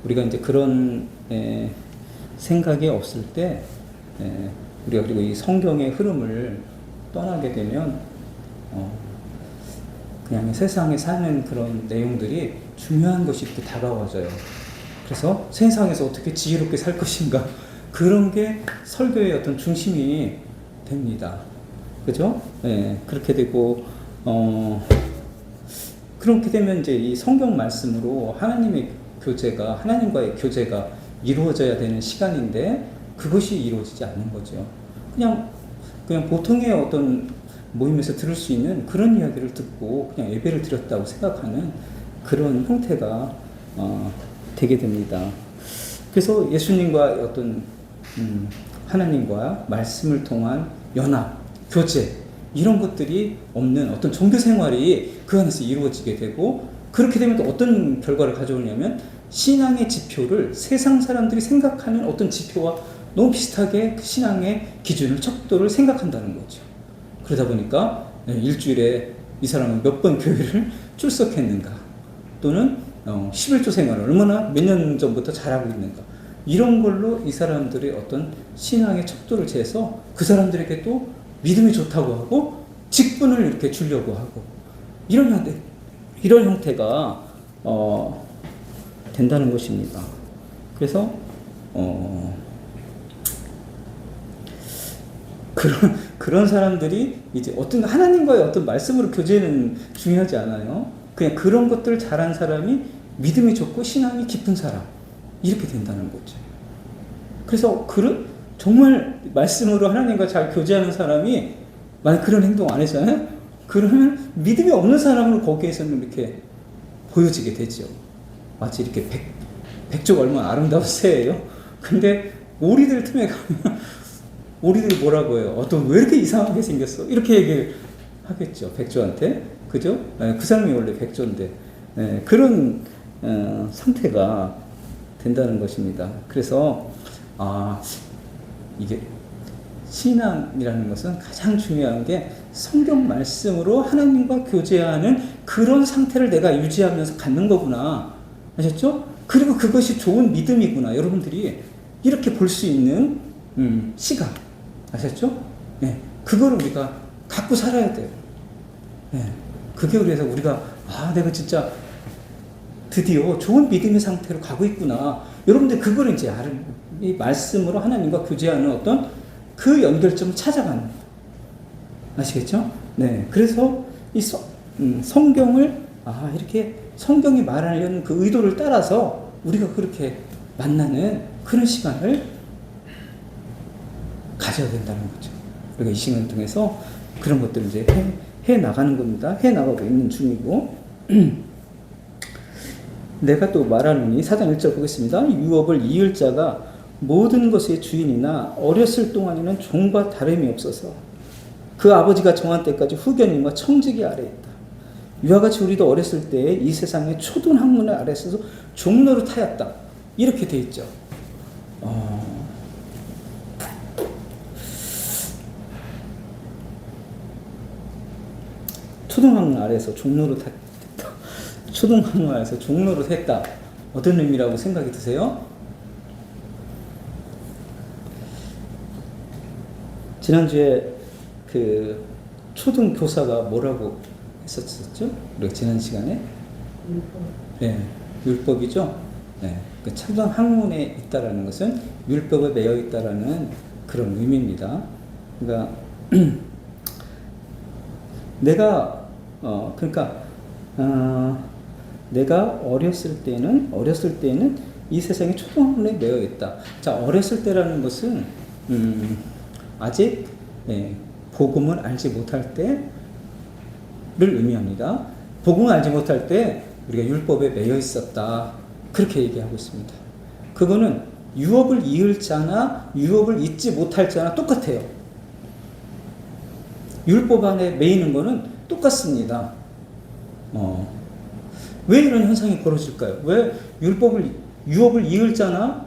우리가 이제 그런 생각이 없을 때 우리가 그리고 이 성경의 흐름을 떠나게 되면 그냥 세상에 사는 그런 내용들이 중요한 것이 이렇게 다가와져요. 그래서 세상에서 어떻게 지혜롭게 살 것인가, 그런 게 설교의 어떤 중심이 됩니다. 그죠? 그렇게 되고, 그렇게 되면 이제 이 성경 말씀으로 하나님과의 교제가 이루어져야 되는 시간인데, 그것이 이루어지지 않는 거죠. 그냥 보통의 어떤 모임에서 들을 수 있는 그런 이야기를 듣고 그냥 예배를 드렸다고 생각하는 그런 형태가 되게 됩니다. 그래서 예수님과 어떤 하나님과 말씀을 통한 연합, 교제, 이런 것들이 없는 어떤 종교 생활이 그 안에서 이루어지게 되고, 그렇게 되면 또 어떤 결과를 가져오냐면 신앙의 지표를 세상 사람들이 생각하는 어떤 지표와 너무 비슷하게 그 신앙의 기준을, 척도를 생각한다는 거죠. 그러다 보니까 일주일에 이 사람은 몇 번 교회를 출석했는가, 또는 11조 생활을 얼마나 몇 년 전부터 잘하고 있는가, 이런 걸로 이 사람들의 어떤 신앙의 척도를 재서 그 사람들에게 또 믿음이 좋다고 하고 직분을 이렇게 주려고 하고, 이런 형태가 된다는 것입니다. 그래서 그런 사람들이 이제 어떤 하나님과의 어떤 말씀으로 교제는 중요하지 않아요. 그냥 그런 것들을 잘한 사람이 믿음이 좋고 신앙이 깊은 사람, 이렇게 된다는 거죠. 그래서 정말 말씀으로 하나님과 잘 교제하는 사람이 만약 그런 행동 안 했잖아요? 그러면 믿음이 없는 사람으로 거기에서는 이렇게 보여지게 되죠. 마치 이렇게 백조가 얼마나 아름다운 새예요. 근데 오리들 틈에 가면 오리들이 뭐라고 해요? 왜 이렇게 이상하게 생겼어? 이렇게 얘기하겠죠, 백조한테. 그죠? 그 사람이 원래 백조인데. 그런 상태가 된다는 것입니다. 그래서 이게 신앙이라는 것은 가장 중요한 게 성경 말씀으로 하나님과 교제하는 그런 상태를 내가 유지하면서 갖는 거구나. 아셨죠? 그리고 그것이 좋은 믿음이구나. 여러분들이 이렇게 볼 수 있는 시각. 아셨죠? 그거를 우리가 갖고 살아야 돼요. 그게 그래서 우리가 내가 진짜 드디어 좋은 믿음의 상태로 가고 있구나. 여러분들 그거를 이제 이 말씀으로 하나님과 교제하는 어떤 그 연결점을 찾아가는 거예요. 아시겠죠? 그래서 이 성경을 이렇게 성경이 말하려는 그 의도를 따라서 우리가 그렇게 만나는 그런 시간을 가져야 된다는 거죠. 우리가 이 시간을 통해서 그런 것들을 이제 해 나가는 겁니다. 해 나가고 있는 중이고. 내가 또 말하노니 4장 1절 보겠습니다. 유업을 이을 자가 모든 것의 주인이나 어렸을 동안에는 종과 다름이 없어서 그 아버지가 정한 때까지 후견인과 청지기 아래에 있다. 이와 같이 우리도 어렸을 때에 이 세상의 초등 학문을 아래서 종로를 타였다. 이렇게 돼 있죠. 초등학문 아래에서 종로를 탔다. 초등학문 아래에서 종로를 했다. 어떤 의미라고 생각이 드세요? 지난주에 그 초등교사가 뭐라고 했었죠? 우리가 지난 시간에? 율법이죠? 그 초등학문에 있다라는 것은 율법에 매여 있다라는 그런 의미입니다. 그러니까 내가 어렸을 때는 이 세상에 초등학문에 매여 있다. 자, 어렸을 때라는 것은 아직 복음을 알지 못할 때를 의미합니다. 복음을 알지 못할 때 우리가 율법에 매여 있었다. 그렇게 얘기하고 있습니다. 그거는 유업을 이을 자나 유업을 잊지 못할 자나 똑같아요. 율법 안에 매이는 거는 똑같습니다. 왜 이런 현상이 벌어질까요? 왜 유업을 이을 자나,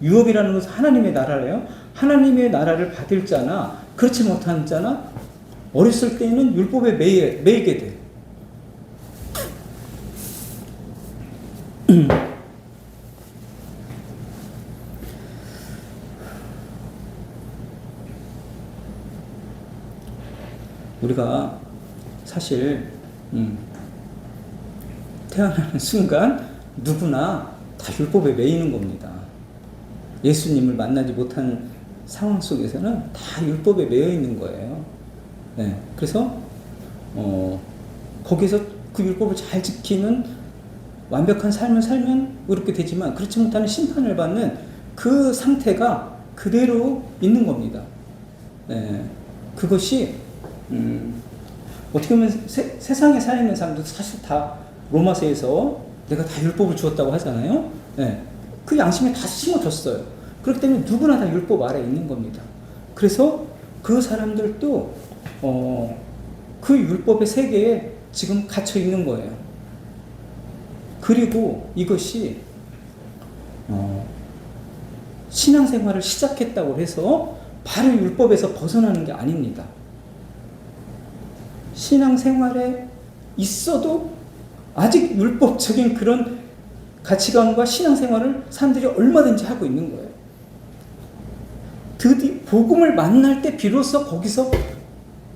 유업이라는 것은 하나님의 나라래요. 하나님의 나라를 받을 자나 그렇지 못한 자나 어렸을 때는 율법에 매이게 돼. 우리가 사실 태어나는 순간 누구나 다 율법에 매이는 겁니다. 예수님을 만나지 못한 상황 속에서는 다 율법에 매여 있는 거예요. 네. 그래서 거기서 그 율법을 잘 지키는 완벽한 삶을 살면 그렇게 되지만, 그렇지 못하는 심판을 받는 그 상태가 그대로 있는 겁니다. 네. 그것이 어떻게 보면 세상에 살아있는 사람도 사실 다 로마서에서 내가 다 율법을 주었다고 하잖아요. 네. 그 양심에 다 심어줬어요. 그렇기 때문에 누구나 다 율법 아래에 있는 겁니다. 그래서 그 사람들도 그 율법의 세계에 지금 갇혀 있는 거예요. 그리고 이것이 신앙생활을 시작했다고 해서 바로 율법에서 벗어나는 게 아닙니다. 신앙생활에 있어도 아직 율법적인 그런 가치관과 신앙생활을 사람들이 얼마든지 하고 있는 거예요. 드디어 복음을 만날 때 비로소 거기서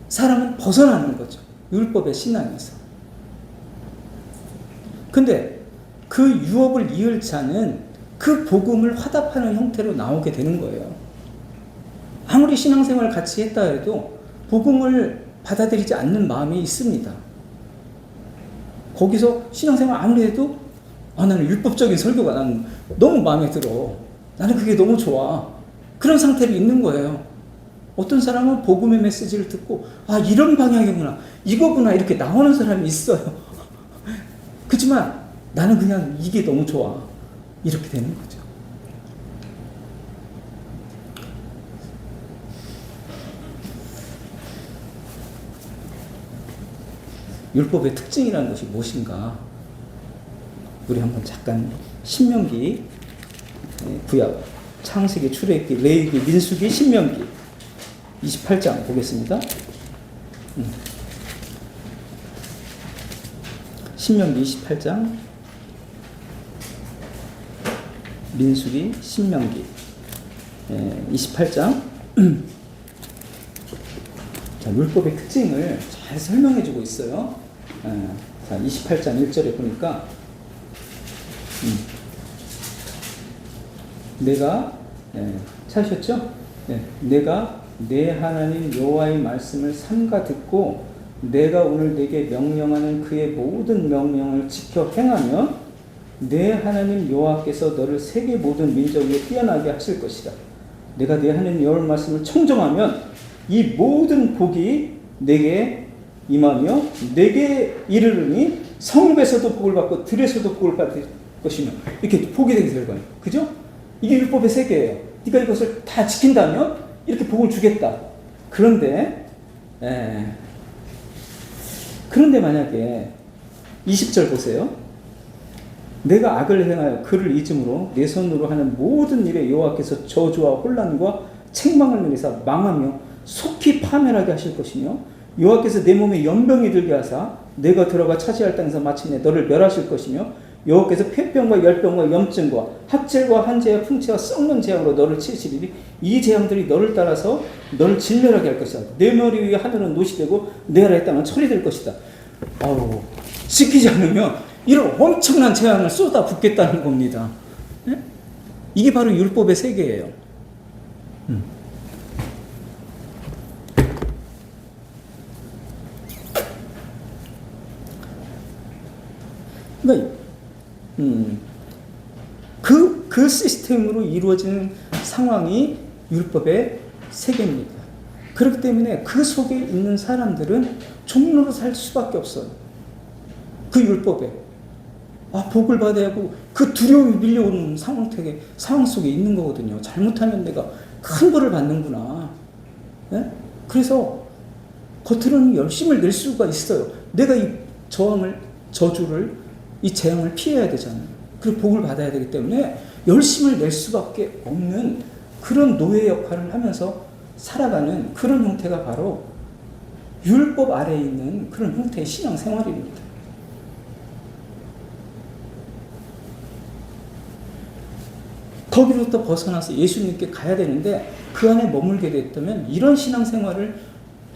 사람은 벗어나는 거죠. 율법의 신앙에서. 근데 그 유업을 이을 자는 그 복음을 화답하는 형태로 나오게 되는 거예요. 아무리 신앙생활을 같이 했다 해도 복음을 받아들이지 않는 마음이 있습니다. 거기서 신앙생활 아무리 해도 나는 율법적인 설교가 난 너무 마음에 들어. 나는 그게 너무 좋아. 그런 상태로 있는 거예요. 어떤 사람은 복음의 메시지를 듣고 이런 방향이구나, 이거구나, 이렇게 나오는 사람이 있어요. 그렇지만 나는 그냥 이게 너무 좋아, 이렇게 되는 거죠. 율법의 특징이라는 것이 무엇인가? 우리 한번 잠깐 신명기, 구약, 창세기, 출애굽기, 레위기, 민수기, 신명기 28장 보겠습니다. 신명기 28장, 민수기, 신명기 28장. 자, 율법의 특징을 잘 설명해 주고 있어요. 자, 28장 1절에 보니까 내가 찾으셨죠? 내가 내 하나님 여호와의 말씀을 삼가 듣고 내가 오늘 내게 명령하는 그의 모든 명령을 지켜 행하면 내 하나님 여호와께서 너를 세계 모든 민족 위에 뛰어나게 하실 것이다. 내가 내 하나님 여호와의 말씀을 청정하면 이 모든 복이 내게 임하며 내게 이르르니 성읍에서도 복을 받고 들에서도 복을 받을 것이며, 이렇게 복이 되게 될 거예요. 그죠? 이게 율법의 세계예요. 네가 이것을 다 지킨다면 이렇게 복을 주겠다. 그런데 만약에 20절 보세요. 내가 악을 행하여 그를 잊음으로 내 손으로 하는 모든 일에 여호와께서 저주와 혼란과 책망을 내리사 망하며 속히 파멸하게 하실 것이며, 여호와께서 내 몸에 연병이 들게 하사 내가 들어가 차지할 땅에서 마침내 너를 멸하실 것이며, 여호와께서 폐병과 열병과 염증과 학질과 한재와 풍채와 썩는 재앙으로 너를 치시리니 이 재앙들이 너를 따라서 너를 진멸하게 할 것이다. 내 머리 위에 하늘은 노시 되고 내 아래의 땅은 철이 될 것이다. 지키지 않으면 이런 엄청난 재앙을 쏟아 붓겠다는 겁니다. 네? 이게 바로 율법의 세계예요. 그러니까 그 시스템으로 이루어지는 상황이 율법의 세계입니다. 그렇기 때문에 그 속에 있는 사람들은 종로로 살 수밖에 없어요. 그 율법에 복을 받아야 하고 그 두려움이 밀려오는 상황 속에 있는 거거든요. 잘못하면 내가 큰 벌을 받는구나. 네? 그래서 겉으로는 열심을 낼 수가 있어요. 내가 이 저주를, 이 재앙을 피해야 되잖아요. 그리고 복을 받아야 되기 때문에 열심을 낼 수밖에 없는 그런 노예 역할을 하면서 살아가는 그런 형태가 바로 율법 아래에 있는 그런 형태의 신앙생활입니다. 거기로부터 벗어나서 예수님께 가야 되는데 그 안에 머물게 됐다면 이런 신앙생활을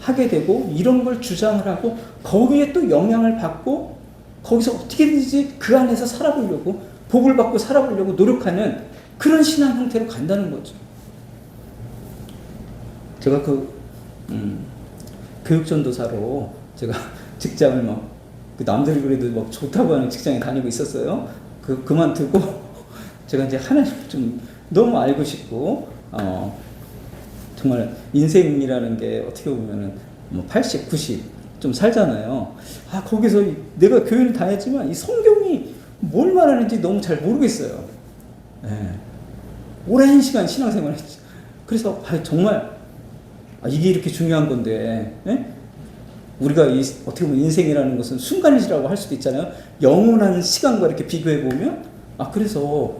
하게 되고 이런 걸 주장을 하고 거기에 또 영향을 받고 거기서 어떻게든지 그 안에서 살아보려고 복을 받고 살아보려고 노력하는 그런 신앙 형태로 간다는 거죠. 제가 교육전도사로 제가 직장을 그 남들이 그래도 좋다고 하는 직장에 다니고 있었어요. 그만두고 제가 이제 하나님 좀 너무 알고 싶고 정말 인생이라는 게 어떻게 보면은 80, 90 좀 살잖아요. 거기서 내가 교회를 다녔지만 이 성경이 뭘 말하는지 너무 잘 모르겠어요. 네. 오랜 시간 신앙생활 했죠. 그래서 정말 이게 이렇게 중요한 건데, 네? 우리가 어떻게 보면 인생이라는 것은 순간이라고 할 수도 있잖아요. 영원한 시간과 이렇게 비교해 보면, 그래서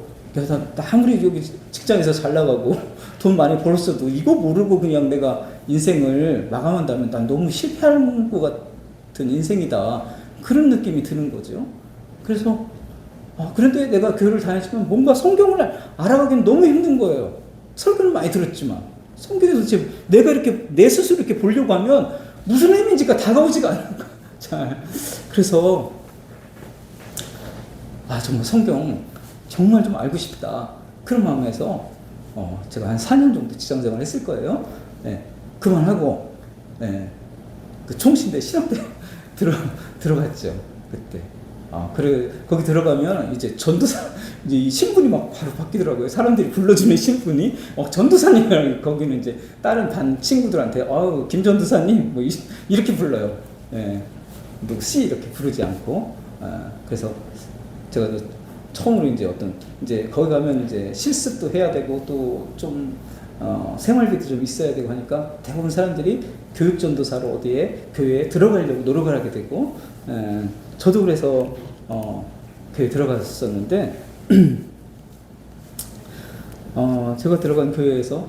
나 아무리 여기 직장에서 잘 나가고 돈 많이 벌었어도 이거 모르고 그냥 내가 인생을 마감한다면 난 너무 실패한 것 같은 인생이다. 그런 느낌이 드는 거죠. 그래서 그런데 내가 교회를 다녔지만 뭔가 성경을 알아가기는 너무 힘든 거예요. 설교는 많이 들었지만 성경에서 지금 내가 이렇게 내 스스로 이렇게 보려고 하면 무슨 의미인지가 다가오지가 않는 거야. 잘. 그래서 정말 성경 정말 좀 알고 싶다. 그런 마음에서 제가 한 4년 정도 직장생활 했을 거예요. 네. 그만하고 그 총신대 신학대 들어갔죠. 그때. 그래 거기 들어가면 이제 전도사 이제 이 신분이 막 바로 바뀌더라고요. 사람들이 불러주는 신분이 전도사님이랑 거기는 이제 다른 반 친구들한테 김 전도사님 뭐 이렇게 불러요. 뭐 씨 이렇게 부르지 않고 그래서 제가 처음으로 이제 거기 가면 이제 실습도 해야 되고 또 좀 생활비도 좀 있어야 되고 하니까 대부분 사람들이 교육 전도사로 어디에 교회에 들어가려고 노력을 하게 되고 저도 그래서 교회에 들어갔었는데 제가 들어간 교회에서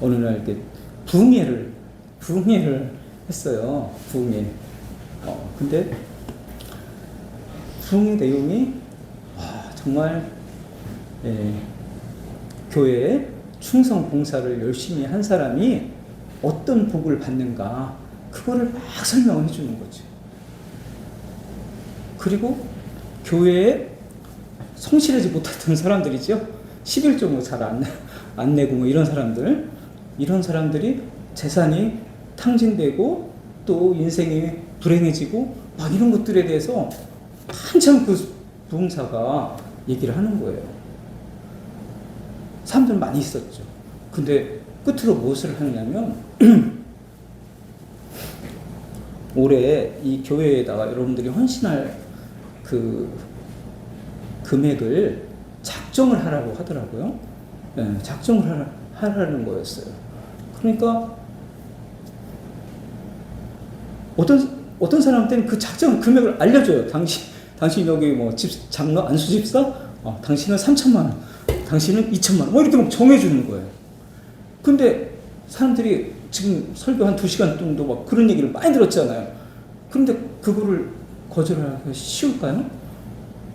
어느 날 이렇게 부흥회를 했어요. 부흥회. 근데 부흥회 내용이 정말 교회에 충성 봉사를 열심히 한 사람이 어떤 복을 받는가 그거를 막 설명을 해주는 거죠. 그리고 교회에 성실하지 못했던 사람들이죠. 11조 잘 안 내고 뭐 이런 사람들이 재산이 탕진되고 또 인생이 불행해지고 막 이런 것들에 대해서 한참 그 부흥사가 얘기를 하는 거예요. 사람들 많이 있었죠. 근데 끝으로 무엇을 하느냐면 올해 이 교회에다가 여러분들이 헌신할 그 금액을 작정을 하라고 하더라고요. 작정을 하라는 거였어요. 그러니까 어떤 사람한테는 그 작정 금액을 알려줘요. 당신 여기 뭐 장로 안수집사? 당신은 3천만 원, 당신은 2천만 원, 뭐 이렇게 막 정해주는 거예요. 근데 사람들이 지금 설교 한 2시간 정도 막 그런 얘기를 많이 들었잖아요. 그런데 그거를 거절하기 쉬울까요?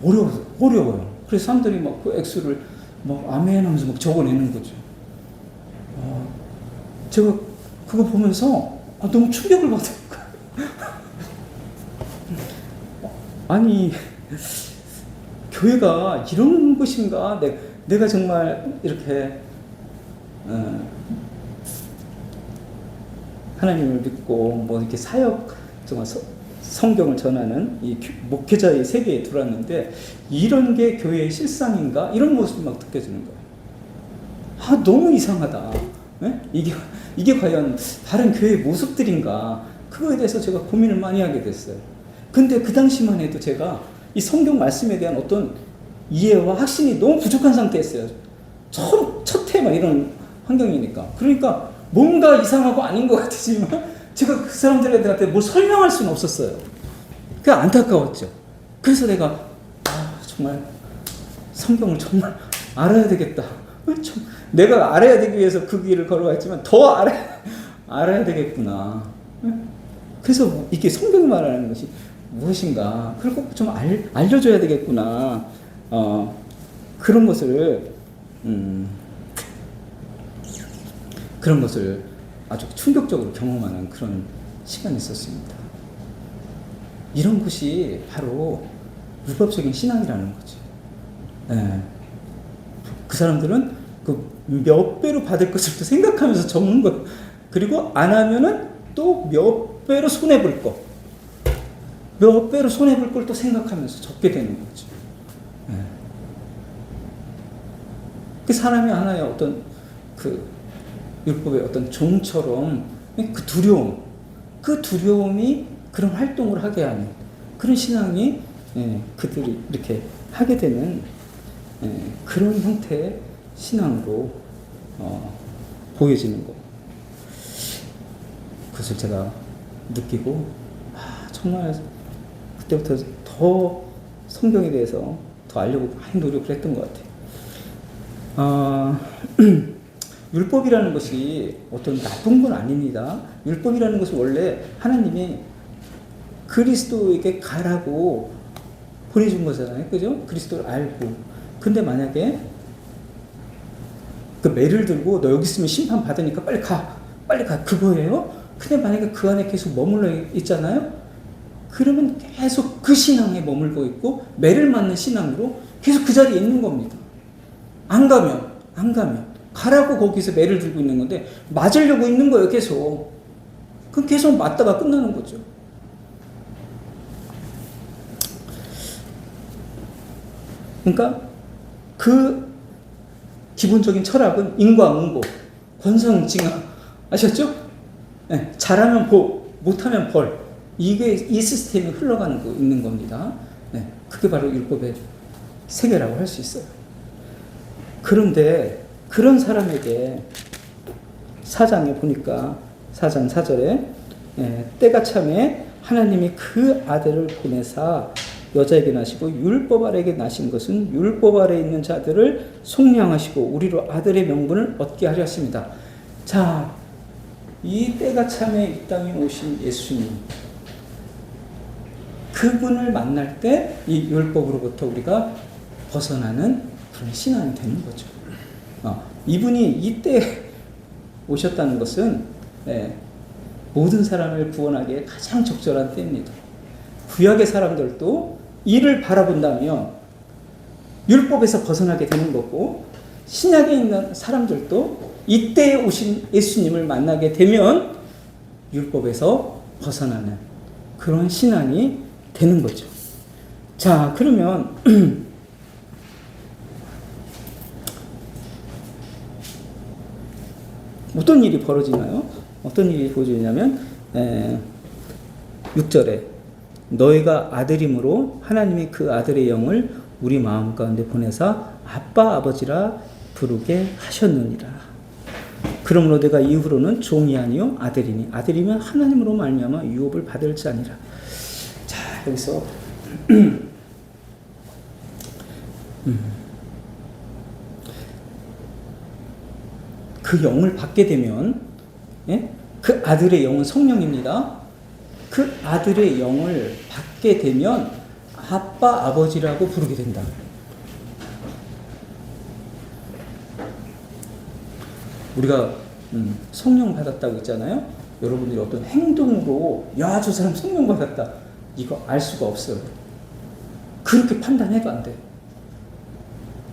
어려워요. 그래서 사람들이 막 그 액수를 막 아멘 하면서 막 적어내는 거죠. 제가 그거 보면서 너무 충격을 받은 거예요. 아니, 교회가 이런 곳인가? 내가 정말 이렇게 하나님을 믿고 뭐 이렇게 사역 정말 성경을 전하는 이 목회자의 세계에 들어왔는데 이런 게 교회의 실상인가? 이런 모습이 막 느껴지는 거예요. 너무 이상하다. 네? 이게 과연 다른 교회의 모습들인가? 그거에 대해서 제가 고민을 많이 하게 됐어요. 근데 그 당시만 해도 제가 이 성경 말씀에 대한 어떤 이해와 확신이 너무 부족한 상태였어요. 첫 해만 이런 환경이니까. 그러니까 뭔가 이상하고 아닌 것 같지만 제가 그 사람들한테 뭘 설명할 수는 없었어요. 그게 안타까웠죠. 그래서 내가 정말 성경을 정말 알아야 되겠다. 내가 알아야 되기 위해서 그 길을 걸어갔지만 더 알아야 되겠구나. 그래서 이게 성경이 말하는 것이 무엇인가 그걸 꼭 좀 알려줘야 되겠구나. 그런 것을 그런 것을 아주 충격적으로 경험하는 그런 시간이 있었습니다. 이런 것이 바로 율법적인 신앙이라는 거죠. 네. 그 사람들은 그 몇 배로 받을 것을 또 생각하면서 적는 것, 그리고 안 하면은 또 몇 배로 손해볼 것, 몇 배로 손해볼 걸 또 생각하면서 적게 되는 거죠. 네. 그 사람이 하나의 어떤 그 율법의 어떤 종처럼 그 두려움, 그 두려움이 그런 활동을 하게 하는 그런 신앙이 그들이 이렇게 하게 되는 그런 형태의 신앙으로 보여지는 거. 그것을 제가 느끼고 정말 그때부터 더 성경에 대해서 더 알려고 많이 노력을 했던 것 같아요. 율법이라는 것이 어떤 나쁜 건 아닙니다. 율법이라는 것은 원래 하나님이 그리스도에게 가라고 보내준 거잖아요. 그죠? 그리스도를 알고. 근데 만약에 그 매를 들고 너 여기 있으면 심판 받으니까 빨리 가. 빨리 가. 그거예요? 근데 만약에 그 안에 계속 머물러 있잖아요? 그러면 계속 그 신앙에 머물고 있고 매를 맞는 신앙으로 계속 그 자리에 있는 겁니다. 안 가면. 가라고 거기서 매를 들고 있는 건데 맞으려고 있는 거예요, 계속. 그럼 계속 맞다가 끝나는 거죠. 그러니까 그 기본적인 철학은 인과응보, 권성징악, 아셨죠? 네, 잘하면 보, 못하면 벌. 이게 이 시스템이 흘러가는 거 있는 겁니다. 네, 그게 바로 율법의 세계라고 할 수 있어요. 그런데 그런 사람에게 4장에 보니까 4장 4절에 때가 참에 하나님이 그 아들을 보내사 여자에게 나시고 율법 아래에게 나신 것은 율법 아래에 있는 자들을 속량하시고 우리로 아들의 명분을 얻게 하려 하십니다. 자, 이 때가 참에 이 땅에 오신 예수님, 그분을 만날 때 이 율법으로부터 우리가 벗어나는 그런 신앙이 되는 거죠. 이분이 이때 오셨다는 것은 모든 사람을 구원하기에 가장 적절한 때입니다. 구약의 사람들도 이를 바라본다면 율법에서 벗어나게 되는 거고, 신약에 있는 사람들도 이때에 오신 예수님을 만나게 되면 율법에서 벗어나는 그런 신앙이 되는 거죠. 자, 그러면 어떤 일이 벌어지나요? 어떤 일이 벌어지냐면 6절에 너희가 아들임으로 하나님이 그 아들의 영을 우리 마음 가운데 보내사 아빠 아버지라 부르게 하셨느니라. 그러므로 내가 이후로는 종이 아니요 아들이니 아들이면 하나님으로 말미암아 유업을 받을 자니라. 자, 여기서 그 영을 받게 되면 그 아들의 영은 성령입니다. 그 아들의 영을 받게 되면 아빠 아버지라고 부르게 된다. 우리가 성령 받았다고 했잖아요. 여러분들이 어떤 행동으로 야, 저 사람 성령 받았다 이거 알 수가 없어요. 그렇게 판단해도 안 돼.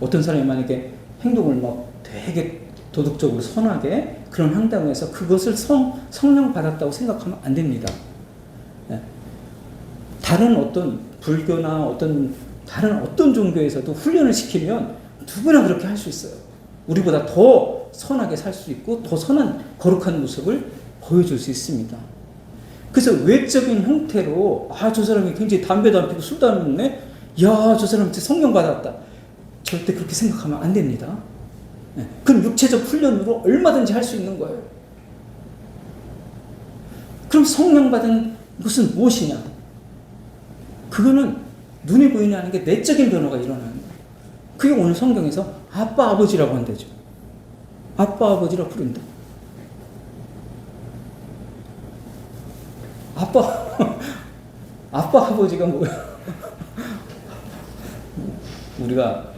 어떤 사람이 만약에 행동을 막 되게 도덕적으로 선하게 그런 행동을 해서 그것을 성령 받았다고 생각하면 안 됩니다. 다른 어떤 불교나 다른 어떤 종교에서도 훈련을 시키면 누구나 그렇게 할 수 있어요. 우리보다 더 선하게 살 수 있고 더 선한 거룩한 모습을 보여줄 수 있습니다. 그래서 외적인 형태로 저 사람이 굉장히 담배도 안 피고 술도 안 먹네? 야, 저 사람 진짜 성령 받았다. 절대 그렇게 생각하면 안 됩니다. 그럼 육체적 훈련으로 얼마든지 할 수 있는 거예요. 그럼 성령 받은 것은 무엇이냐? 그거는 눈에 보이지 않는 게 내적인 변화가 일어나는 거예요. 그게 오늘 성경에서 아빠 아버지라고 한다죠. 아빠 아버지라고 부른다. 아빠 아버지가 뭐야? 우리가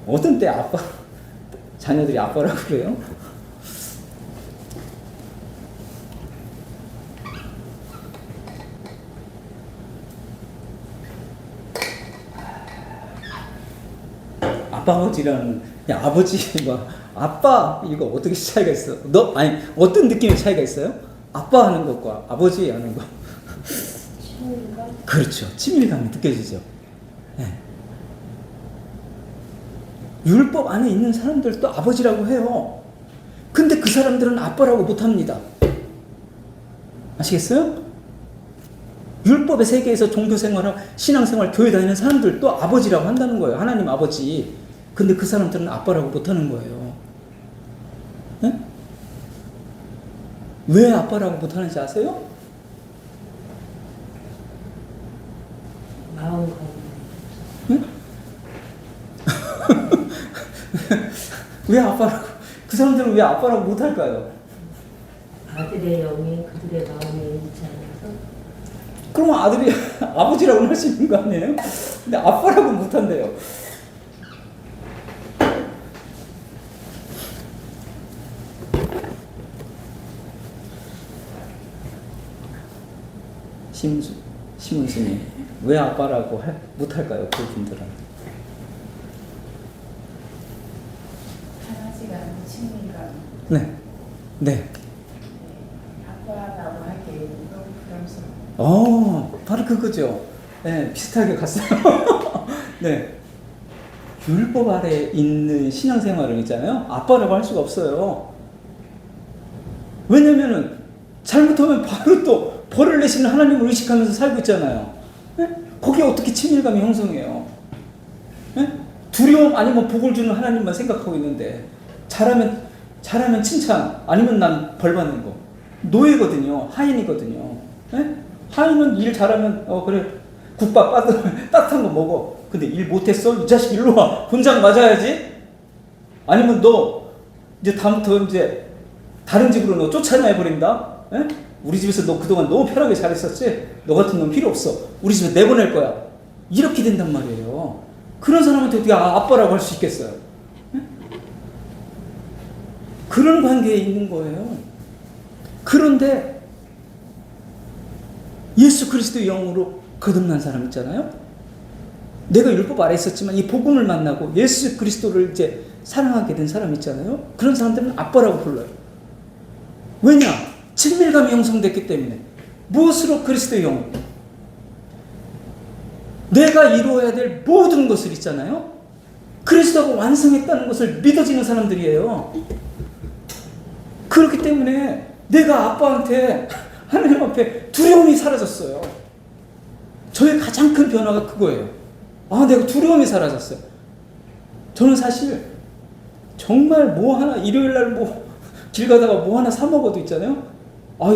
어떤 때 자녀들이 아빠라고 그래요? 아버지라는, 야, 아버지, 뭐, 아빠, 이거 어떻게 차이가 있어? 아니, 어떤 느낌의 차이가 있어요? 아빠 하는 것과 아버지 하는 거. 친밀감? 그렇죠. 친밀감이 느껴지죠. 네. 율법 안에 있는 사람들도 아버지라고 해요. 근데 그 사람들은 아빠라고 못합니다. 아시겠어요? 율법의 세계에서 종교생활하고 신앙생활, 교회 다니는 사람들도 아버지라고 한다는 거예요. 하나님 아버지. 근데 그 사람들은 아빠라고 못하는 거예요. 네? 왜 아빠라고 못하는지 아세요? 마음가짐. 네? 왜 아빠라고, 그 사람들은 왜 아빠라고 못할까요? 아들의 영이 그들의 마음에 있지 않아서. 그러면 아들이 아버지라고 할 수 있는 거 아니에요? 근데 아빠라고 못한대요. 심은수님, 왜 아빠라고 못할까요? 그분들은. 편하지가 않은 친밀감. 네. 네. 아빠라고 하기에 너무 부담스러워. 바로 그거죠. 네, 비슷하게 갔어요. 네. 율법 아래 있는 신앙생활은 있잖아요. 아빠라고 할 수가 없어요. 왜냐면은, 잘못하면 바로 또 벌을 내시는 하나님을 의식하면서 살고 있잖아요. 네? 거기에 어떻게 친밀감이 형성해요? 네? 두려움 아니면 복을 주는 하나님만 생각하고 있는데, 잘하면 칭찬, 아니면 난 벌 받는 거. 노예거든요. 하인이거든요. 네? 하인은 일 잘하면, 그래, 국밥 따뜻한 거 먹어. 근데 일 못했어? 이 자식 일로 와. 본장 맞아야지? 아니면 너, 이제 다음부터 이제, 다른 집으로 너 쫓아내버린다? 에? 우리 집에서 너 그동안 너무 편하게 잘했었지? 너 같은 놈 필요 없어. 우리 집에 내보낼 거야. 이렇게 된단 말이에요. 그런 사람한테 어떻게 아빠라고 할 수 있겠어요? 에? 그런 관계에 있는 거예요. 그런데 예수 그리스도의 영으로 거듭난 사람 있잖아요? 내가 율법 아래 있었지만 이 복음을 만나고 예수 그리스도를 이제 사랑하게 된 사람 있잖아요? 그런 사람들은 아빠라고 불러요. 왜냐? 친밀감이 형성됐기 때문에. 무엇으로? 그리스도의 영. 내가 이루어야 될 모든 것을 있잖아요? 그리스도가 완성했다는 것을 믿어지는 사람들이에요. 그렇기 때문에 내가 아빠한테, 하나님 앞에 두려움이 사라졌어요. 저의 가장 큰 변화가 그거예요. 내가 두려움이 사라졌어요. 저는 사실 정말 뭐 하나, 일요일날 길 가다가 뭐 하나 사 먹어도 있잖아요.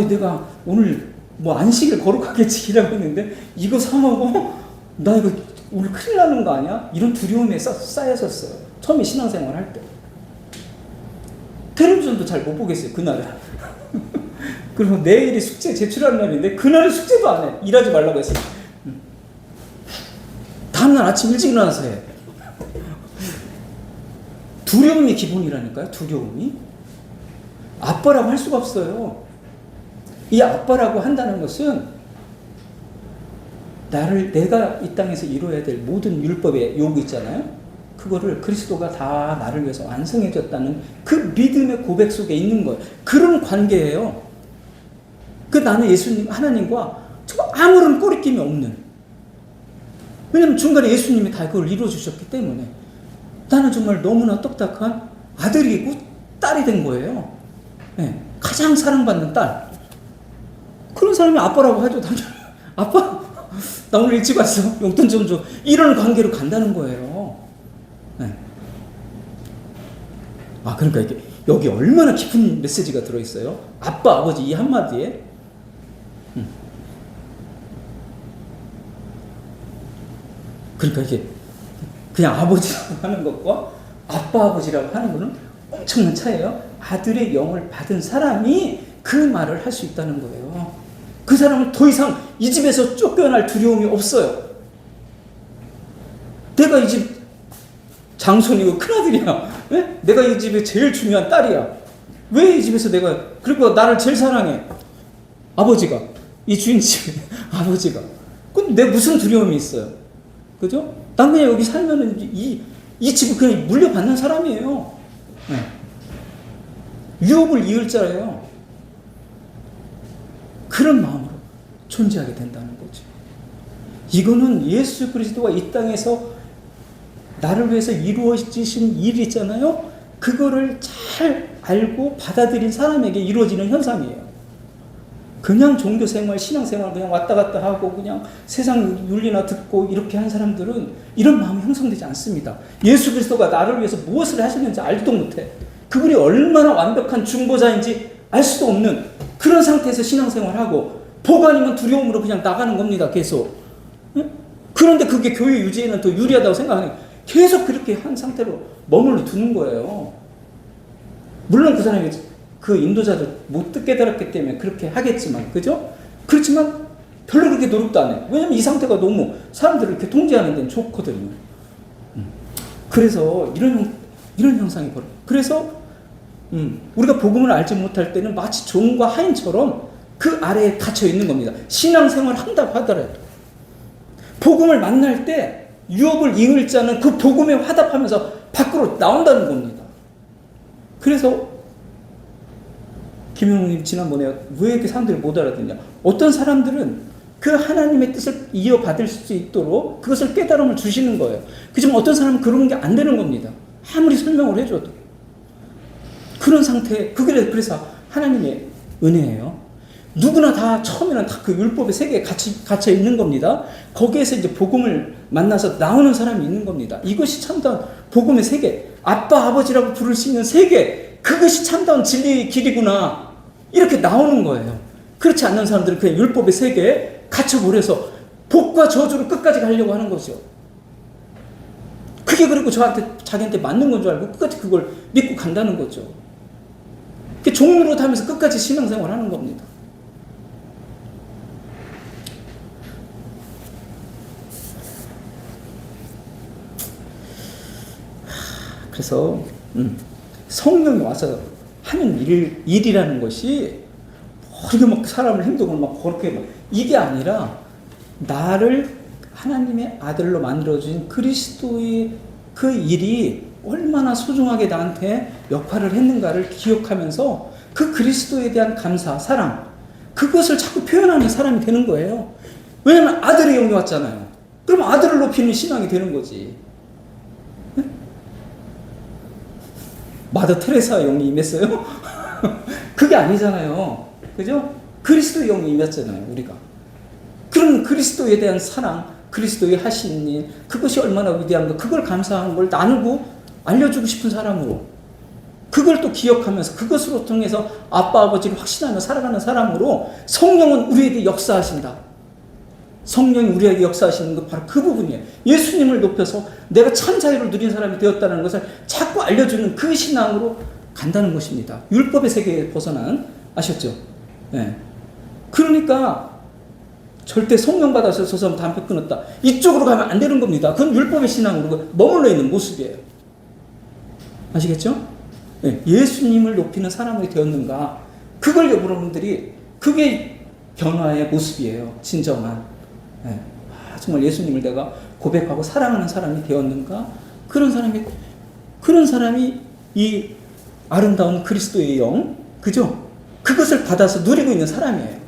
내가 오늘 안식일 거룩하게 지키라고 했는데 이거 사 먹어? 나 이거 오늘 큰일 나는 거 아니야? 이런 두려움에 쌓였었어요. 처음에 신앙생활 할 때. 텔레비전도 잘 못 보겠어요, 그날은. 그리고 내일이 숙제 제출하는 날인데 그날은 숙제도 안 해. 일하지 말라고 했어요. 다음날 아침 일찍 일어나서 해. 두려움이 기본이라니까요. 두려움이. 아빠라고 할 수가 없어요. 이 아빠라고 한다는 것은 내가 이 땅에서 이루어야 될 모든 율법의 요구 있잖아요. 그거를 그리스도가 다 나를 위해서 완성해 줬다는 그 믿음의 고백 속에 있는 거예요. 그런 관계예요. 나는 예수님, 하나님과 정말 아무런 꼬리낌이 없는. 왜냐면 중간에 예수님이 다 그걸 이루어 주셨기 때문에 나는 정말 너무나 똑딱한 아들이고 딸이 된 거예요. 네, 가장 사랑받는 딸. 그런 사람이 아빠라고 하죠. 당연히. 아빠, 나 오늘 일찍 왔어. 용돈 좀 줘. 이런 관계로 간다는 거예요. 네. 그러니까 이게 여기 얼마나 깊은 메시지가 들어있어요. 아빠, 아버지 이 한마디에. 그러니까 이게 그냥 아버지라고 하는 것과 아빠, 아버지라고 하는 것은 엄청난 차이예요. 아들의 영을 받은 사람이 그 말을 할 수 있다는 거예요. 그 사람은 더 이상 이 집에서 쫓겨날 두려움이 없어요. 내가 이 집 장손이고 큰아들이야. 예? 내가 이 집에 제일 중요한 딸이야. 왜 이 집에서 그리고 나를 제일 사랑해? 아버지가. 이 주인집에 아버지가. 그럼 내 무슨 두려움이 있어요? 그죠? 난 그냥 여기 살면은 이 집을 그냥 물려받는 사람이에요. 네. 유업을 이을 자예요. 그런 마음으로 존재하게 된다는 거죠. 이거는 예수 그리스도가 이 땅에서 나를 위해서 이루어지신 일이 있잖아요. 그거를 잘 알고 받아들인 사람에게 이루어지는 현상이에요. 그냥 종교생활, 신앙생활 그냥 왔다 갔다 하고 그냥 세상 윤리나 듣고 이렇게 한 사람들은 이런 마음이 형성되지 않습니다. 예수 그리스도가 나를 위해서 무엇을 하시는지 알지도 못해. 그분이 얼마나 완벽한 중보자인지 알 수도 없는 그런 상태에서 신앙생활하고 복 아니면 두려움으로 그냥 나가는 겁니다. 계속. 그런데 그게 교회 유지에는 더 유리하다고 생각하는 계속 그렇게 한 상태로 머물러 두는 거예요. 물론 그 사람이 그 인도자들 못 깨달았기 때문에 그렇게 하겠지만, 그죠? 그렇지만 별로 그렇게 노력도 안 해. 왜냐면 이 상태가 너무 사람들을 이렇게 통제하는 데는 좋거든요. 그래서 이런 현상이 벌어요. 그래서 우리가 복음을 알지 못할 때는 마치 종과 하인처럼 그 아래에 갇혀 있는 겁니다. 신앙생활 한다고 하더라도 복음을 만날 때 유업을 이을 자는 그 복음에 화답하면서 밖으로 나온다는 겁니다. 그래서 김영웅님 지난번에 왜 이렇게 사람들이 못 알아듣냐? 어떤 사람들은 그 하나님의 뜻을 이어받을 수 있도록 그것을 깨달음을 주시는 거예요. 그지만 어떤 사람은 그런 게 안 되는 겁니다. 아무리 설명을 해줘도. 그런 상태, 그래서 하나님의 은혜예요. 누구나 다 처음에는 다 그 율법의 세계에 갇혀 있는 겁니다. 거기에서 이제 복음을 만나서 나오는 사람이 있는 겁니다. 이것이 참다운 복음의 세계, 아빠, 아버지라고 부를 수 있는 세계, 그것이 참다운 진리의 길이구나. 이렇게 나오는 거예요. 그렇지 않는 사람들은 그냥 율법의 세계에 갇혀버려서 복과 저주를 끝까지 가려고 하는 거죠. 그게 그리고 자기한테 맞는 건 줄 알고 끝까지 그걸 믿고 간다는 거죠. 종로로 하면서 끝까지 신앙생활 하는 겁니다. 그래서 성령이 와서 하는 일이라는 것이 이렇게 막 사람을 행동을 막 그렇게 막 이게 아니라 나를 하나님의 아들로 만들어준 그리스도의 그 일이 얼마나 소중하게 나한테 역할을 했는가를 기억하면서 그 그리스도에 대한 감사, 사랑 그것을 자꾸 표현하는 사람이 되는 거예요. 왜냐하면 아들의 영이 왔잖아요. 그럼 아들을 높이는 신앙이 되는 거지. 네? 마더 테레사의 영이 임했어요? 그게 아니잖아요. 그죠? 그리스도의 영이 임했잖아요, 우리가. 그런 그리스도에 대한 사랑, 그리스도의 하신 일, 그것이 얼마나 위대한가, 그걸 감사하는 걸 나누고 알려주고 싶은 사람으로, 그걸 또 기억하면서 그것으로 통해서 아빠, 아버지를 확신하며 살아가는 사람으로 성령은 우리에게 역사하신다. 성령이 우리에게 역사하시는 것 바로 그 부분이에요. 예수님을 높여서 내가 참 자유를 누린 사람이 되었다는 것을 자꾸 알려주는 그 신앙으로 간다는 것입니다. 율법의 세계에 벗어난, 아셨죠? 네. 그러니까 절대 성령 받아서 저 사람 담배 끊었다, 이쪽으로 가면 안 되는 겁니다. 그건 율법의 신앙으로 머물러 있는 모습이에요. 아시겠죠? 네. 예수님을 높이는 사람이 되었는가, 그걸 여러분들이, 그게 변화의 모습이에요. 진정한. 네. 정말 예수님을 내가 고백하고 사랑하는 사람이 되었는가, 그런 사람이 이 아름다운 그리스도의 영, 그죠? 그것을 받아서 누리고 있는 사람이에요.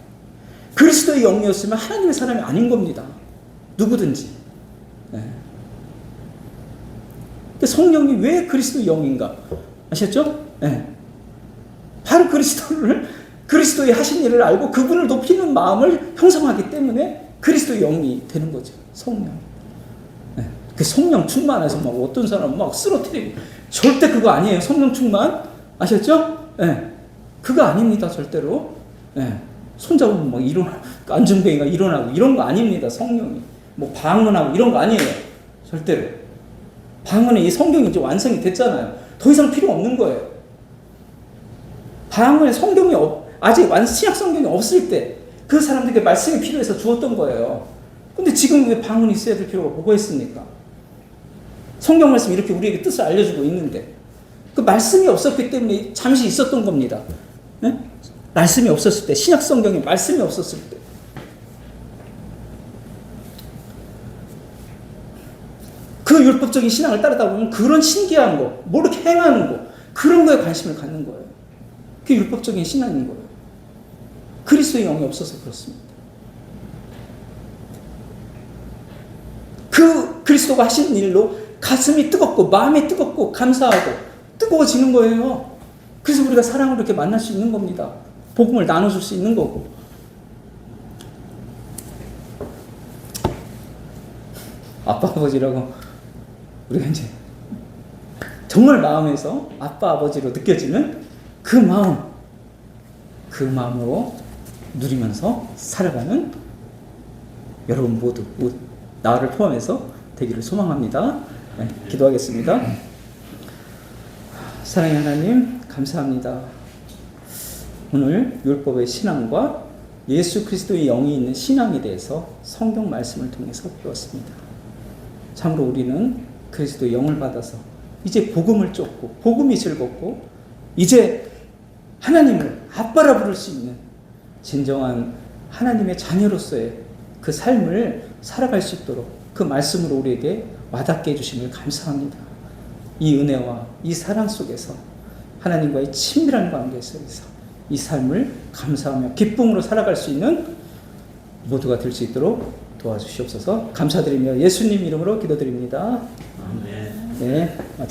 그리스도의 영이었으면 하나님의 사람이 아닌 겁니다. 누구든지. 네. 성령이 왜 그리스도의 영인가? 아셨죠? 네. 바로 그리스도의 하신 일을 알고 그분을 높이는 마음을 형성하기 때문에 그리스도의 영이 되는 거죠. 성령. 네. 그 성령 충만해서 막 어떤 사람은 막 쓰러뜨리고, 절대 그거 아니에요. 성령 충만. 아셨죠? 네. 그거 아닙니다. 절대로. 네. 손잡으면 막 안전뱅이가 일어나고 이런 거 아닙니다. 성령이. 뭐 방언하고 이런 거 아니에요. 절대로. 방언은 이 성경이 이제 완성이 됐잖아요. 더 이상 필요 없는 거예요. 방언에 성경이 아직 신약 성경이 없을 때 그 사람들에게 말씀이 필요해서 주었던 거예요. 근데 지금 왜 방언이 있어야 될 필요가 뭐가 있습니까? 성경 말씀이 이렇게 우리에게 뜻을 알려주고 있는데. 그 말씀이 없었기 때문에 잠시 있었던 겁니다. 예? 말씀이 없었을 때, 신약 성경에 말씀이 없었을 때. 그 율법적인 신앙을 따르다 보면 그런 신기한 거, 모르게 행하는 거, 그런 거에 관심을 갖는 거예요. 그게 율법적인 신앙인 거예요. 그리스도의 영이 없어서 그렇습니다. 그 그리스도가 하신 일로 가슴이 뜨겁고 마음이 뜨겁고 감사하고 뜨거워지는 거예요. 그래서 우리가 사랑으로 이렇게 만날 수 있는 겁니다. 복음을 나눠줄 수 있는 거고. 아빠 아버지라고 우리가 이제 정말 마음에서 아빠 아버지로 느껴지는 그 마음으로 누리면서 살아가는 여러분 모두 나를 포함해서 되기를 소망합니다. 네, 기도하겠습니다. 사랑의 하나님 감사합니다. 오늘 율법의 신앙과 예수 그리스도의 영이 있는 신앙에 대해서 성경 말씀을 통해서 배웠습니다. 참으로 우리는 그리스도의 영을 받아서 이제 복음을 쫓고 복음이 즐겁고 이제 하나님을 아빠라 부를 수 있는 진정한 하나님의 자녀로서의 그 삶을 살아갈 수 있도록 그 말씀으로 우리에게 와닿게 해주심을 감사합니다. 이 은혜와 이 사랑 속에서 하나님과의 친밀한 관계 속에서 이 삶을 감사하며 기쁨으로 살아갈 수 있는 모두가 될 수 있도록 도와주시옵소서. 감사드리며 예수님 이름으로 기도드립니다. 아멘. 네.